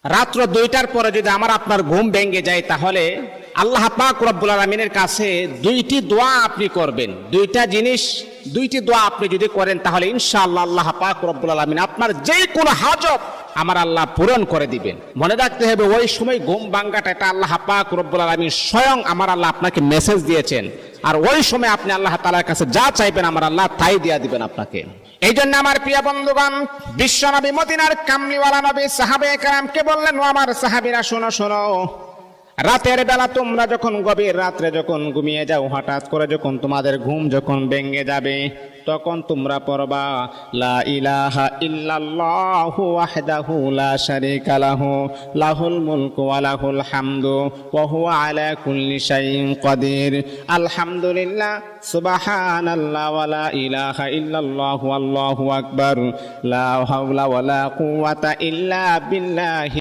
রাত্র 2টার পরে যদি আমার আপনার ঘুম ভেঙে যায়, তাহলে আল্লাহ পাক রব্বুল আলামিনের কাছে দুইটি দোয়া আপনি করবেন। দুইটি দোয়া আপনি যদি করেন, তাহলে ইনশাআল্লাহ আল্লাহ পাক রব্বুল আলামিন আপনার যে কোনো হাজত আমার আল্লাহ পূরণ করে দিবেন। মনে রাখতে হবে, ওই সময় ঘুম ভাঙাটা এটা আল্লাহ পাক রব্বুল আলামিন স্বয়ং আমার আল্লাহ আপনাকে মেসেজ দিয়েছেন। আর ওই সময় আপনি আল্লাহ তাআলার কাছে যা চাইবেন আমার আল্লাহ তাই দিয়ে দিবেন আপনাকে। এই জন্য আমার প্রিয় বন্ধুগণ, বিশ্ব নবী মদিনার কামলিওয়ালা নবী সাহাবায়ে কেরামকে বললেন, ও আমার সাহাবীরা শোনো শোনো, রাতের বেলা তোমরা যখন গভীর রাত্রে যখন ঘুমিয়ে যাও, হঠাৎ করে যখন তোমাদের ঘুম যখন ভেঙে যাবে, তখন তোমরা পড়বা লা ইলাহা ইল্লাল্লাহু ওয়াহদাহু লা শারীকা লাহু লাহুল মুলকু ওয়া লাহুল হামদু ওয়া হুয়া আলা কুল্লি শাইইন কাদির। আলহামদুলিল্লাহ, সুবহানাল্লাহ, ওয়া লা ইলাহা ইল্লাল্লাহু আল্লাহু আকবার, লা হাওলা ওয়া লা কুওয়াতা ইল্লা বিল্লাহ।